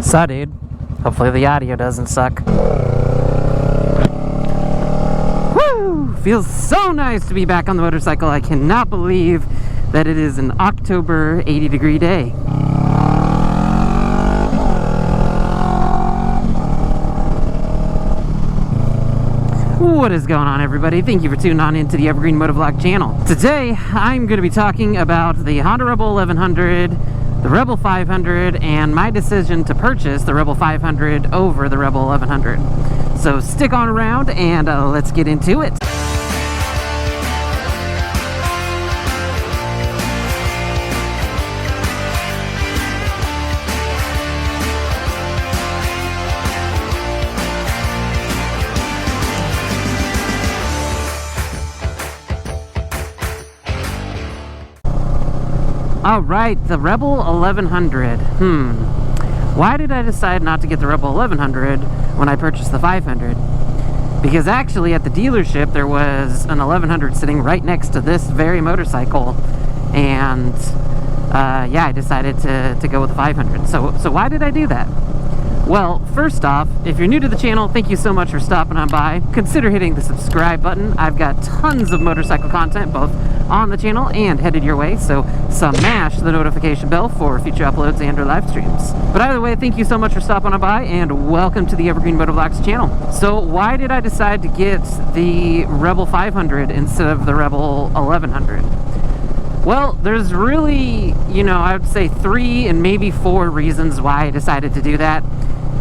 So, dude, hopefully the audio doesn't suck. Woo! Feels so nice to be back on the motorcycle. I cannot believe that it is an October 80-degree day. What is going on, everybody? Thank you for tuning on into the Evergreen Motovlog channel. Today, I'm going to be talking about the Honda Rebel 1100, the Rebel 500, and my decision to purchase the Rebel 500 over the Rebel 1100. So stick on around and let's get into it. Alright, the Rebel 1100. Why did I decide not to get the Rebel 1100 when I purchased the 500? Because actually at the dealership there was an 1100 sitting right next to this very motorcycle, and yeah, I decided to go with the 500. So why did I do that? Well, first off, if you're new to the channel, thank you so much for stopping on by. Consider hitting the subscribe button. I've got tons of motorcycle content, both on the channel and headed your way, so smash the notification bell for future uploads and or live streams. But either way, thank you so much for stopping on by, and welcome to the Evergreen Motovlogs channel. So why did I decide to get the Rebel 500 instead of the Rebel 1100? Well, there's really, I would say 3 and maybe 4 reasons why I decided to do that.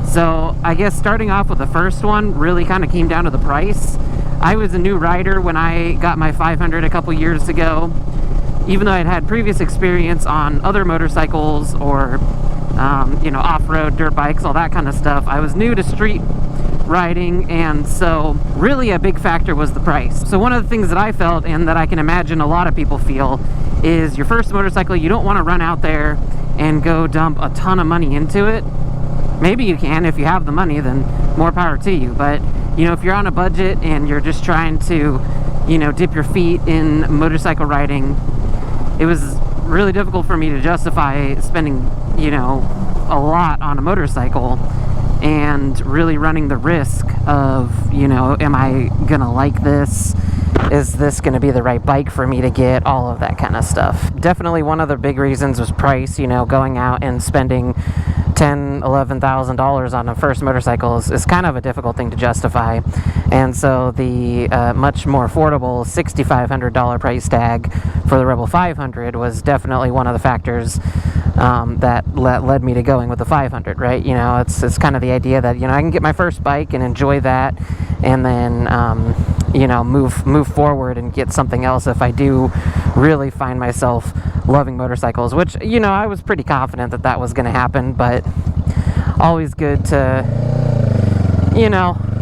So I guess starting off with the first one really kind of came down to the price. I was a new rider when I got my 500 a couple years ago. Even though I'd had previous experience on other motorcycles or, off-road, dirt bikes, all that kind of stuff, I was new to street riding, and so really a big factor was the price. So one of the things that I felt, and that I can imagine a lot of people feel, is your first motorcycle, you don't want to run out there and go dump a ton of money into it. Maybe you can if you have the money, then more power to you, but if you're on a budget and you're just trying to dip your feet in motorcycle riding, it was really difficult for me to justify spending a lot on a motorcycle and really running the risk of am I gonna like this? Is this going to be the right bike for me to get? All of that kind of stuff. Definitely one of the big reasons was price. Going out and spending $10,000, $11,000 on a first motorcycle is kind of a difficult thing to justify. And so the much more affordable $6,500 price tag for the Rebel 500 was definitely one of the factors that led me to going with the 500, right? It's kind of the idea that, I can get my first bike and enjoy that, and then, move forward and get something else if I do really find myself loving motorcycles, which, I was pretty confident that was going to happen, but always good to,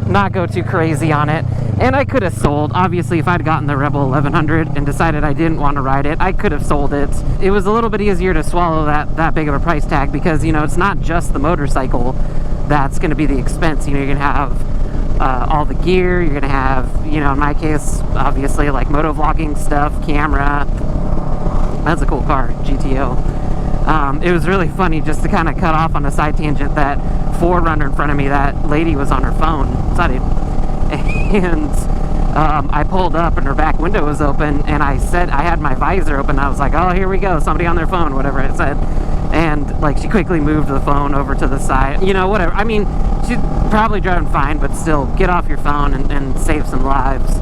not go too crazy on it. And I could have sold, obviously, if I'd gotten the Rebel 1100 and decided I didn't want to ride it, I could have sold it. It was a little bit easier to swallow that big of a price tag because, it's not just the motorcycle that's going to be the expense. You're going to have all the gear, you're going to have, in my case, obviously, like motovlogging stuff, camera. That's a cool car, GTO. It was really funny just to kind of cut off on a side tangent. That 4Runner in front of me, that lady was on her phone. Sorry. And I pulled up and her back window was open, and I had my visor open. I was like, oh, here we go, somebody on their phone, whatever it said. And she quickly moved the phone over to the side, whatever. I mean, she's probably driving fine, but still, get off your phone and save some lives.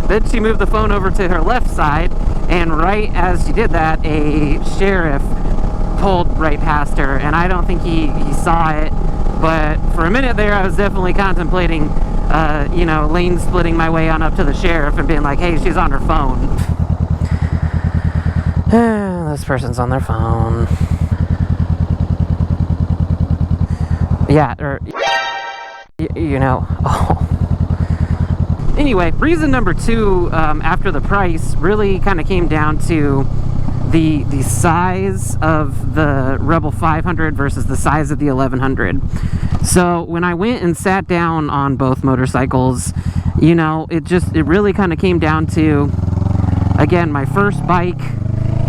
Then she moved the phone over to her left side, and right as she did that, a sheriff pulled right past her, and I don't think he saw it, but for a minute there, I was definitely contemplating lane splitting my way on up to the sheriff and being like, hey, she's on her phone. This person's on their phone. Yeah, or, oh. Anyway, reason number 2, after the price, really kind of came down to the size of the Rebel 500 versus the size of the 1100. So when I went and sat down on both motorcycles, it really kind of came down to, again, my first bike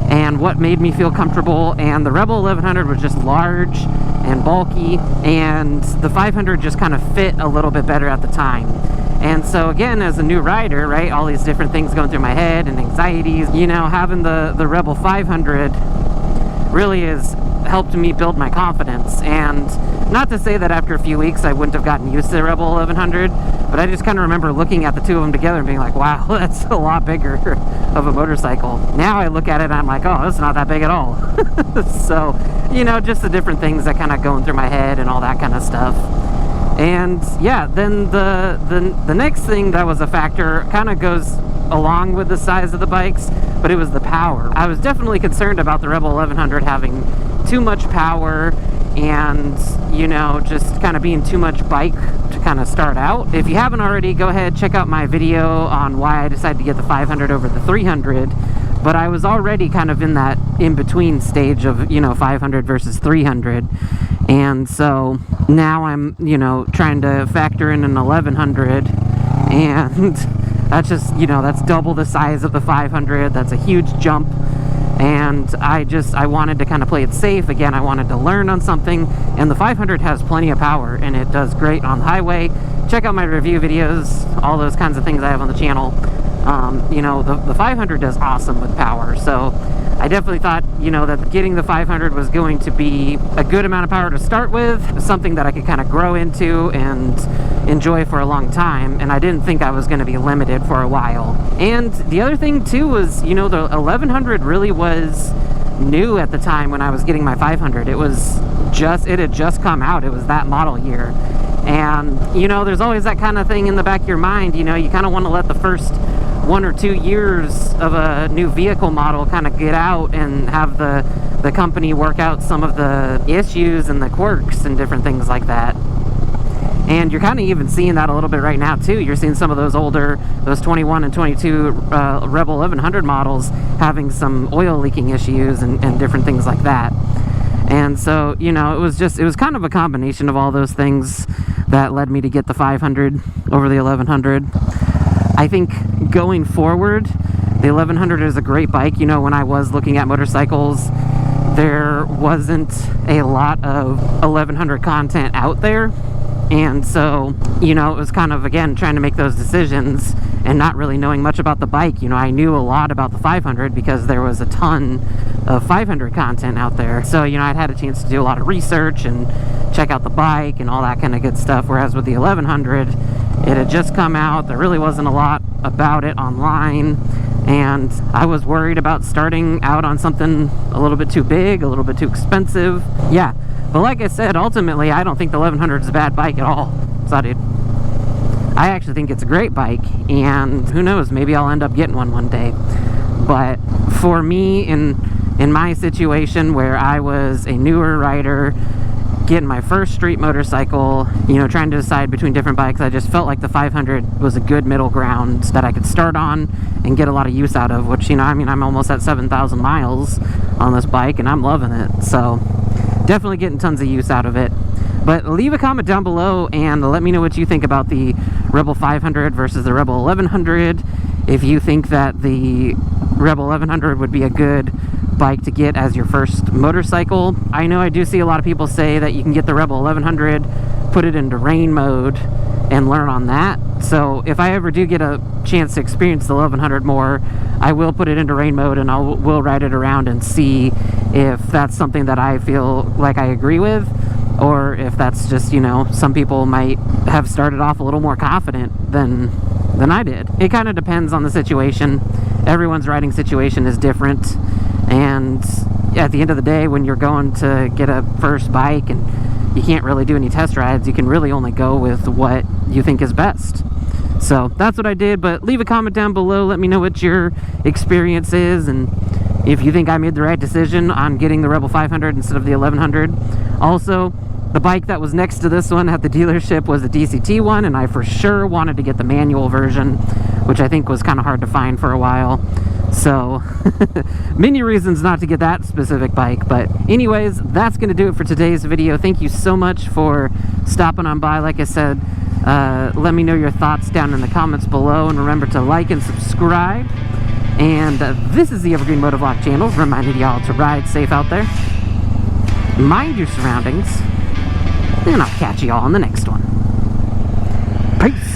and what made me feel comfortable. And the Rebel 1100 was just large and bulky, and the 500 just kind of fit a little bit better at the time. And so again, as a new rider, right, all these different things going through my head and anxieties, you know, having the Rebel 500 really has helped me build my confidence. And not to say that after a few weeks I wouldn't have gotten used to the Rebel 1100, but I just kind of remember looking at the two of them together and being like, wow, that's a lot bigger of a motorcycle. Now I look at it and I'm like, oh, it's not that big at all. So, you know, just the different things that kind of going through my head and all that kind of stuff. And yeah, then the next thing that was a factor kind of goes along with the size of the bikes, but it was the power. I was definitely concerned about the Rebel 1100 having too much power and, you know, just kind of being too much bike to kind of start out. If you haven't already, go ahead, check out my video on why I decided to get the 500 over the 300. But I was already kind of in that in-between stage of, you know, 500 versus 300. And so now I'm, you know, trying to factor in an 1100, and that's just, you know, that's double the size of the 500. That's a huge jump. And I wanted to kind of play it safe. Again, I wanted to learn on something, and the 500 has plenty of power, and it does great on the highway. Check out my review videos, all those kinds of things I have on the channel. You know, the 500 does awesome with power, so I definitely thought, you know, that getting the 500 was going to be a good amount of power to start with, something that I could kind of grow into and enjoy for a long time, and I didn't think I was going to be limited for a while. And the other thing too was, you know, the 1100 really was new at the time when I was getting my 500. It had just come out. It was that model year. And, you know, there's always that kind of thing in the back of your mind, you know, you kind of want to let the first 1 or 2 years of a new vehicle model kind of get out and have the company work out some of the issues and the quirks and different things like that. And you're kind of even seeing that a little bit right now too. You're seeing some of those older, those 21 and 22 Rebel 1100 models having some oil leaking issues and different things like that. And so, you know, it was kind of a combination of all those things that led me to get the 500 over the 1100. I think going forward, the 1100 is a great bike. You know, when I was looking at motorcycles, there wasn't a lot of 1100 content out there. And so, you know, it was kind of, again, trying to make those decisions and not really knowing much about the bike. You know, I knew a lot about the 500 because there was a ton of 500 content out there. So, you know, I'd had a chance to do a lot of research and check out the bike and all that kind of good stuff. Whereas with the 1100, it had just come out. There really wasn't a lot about it online. And I was worried about starting out on something a little bit too big, a little bit too expensive. Yeah. But like I said, ultimately, I don't think the 1100 is a bad bike at all. So, dude, I actually think it's a great bike, and who knows, maybe I'll end up getting one day. But for me, in my situation where I was a newer rider, getting my first street motorcycle, you know, trying to decide between different bikes, I just felt like the 500 was a good middle ground that I could start on and get a lot of use out of, which, you know, I mean, I'm almost at 7,000 miles on this bike, and I'm loving it. So definitely getting tons of use out of it. But leave a comment down below and let me know what you think about the Rebel 500 versus the Rebel 1100. If you think that the Rebel 1100 would be a good bike to get as your first motorcycle. I know I do see a lot of people say that you can get the Rebel 1100, put it into rain mode, and learn on that. So if I ever do get a chance to experience the 1100 more, I will put it into rain mode and will ride it around and see if that's something that I feel like I agree with, or if that's just, you know, some people might have started off a little more confident than I did. It kind of depends on the situation. Everyone's riding situation is different, and at the end of the day, when you're going to get a first bike and you can't really do any test rides, you can really only go with what you think is best. So that's what I did. But leave a comment down below, let me know what your experience is, and if you think I made the right decision on getting the Rebel 500 instead of the 1100. Also, the bike that was next to this one at the dealership was a DCT one, and I for sure wanted to get the manual version, which I think was kind of hard to find for a while. So many reasons not to get that specific bike. But anyways, that's going to do it for today's video. Thank you so much for stopping on by. Like I said, let me know your thoughts down in the comments below, and remember to like and subscribe. And this is the Evergreen Motovlog channel, reminding y'all to ride safe out there, mind your surroundings, and I'll catch you all in the next one. Peace.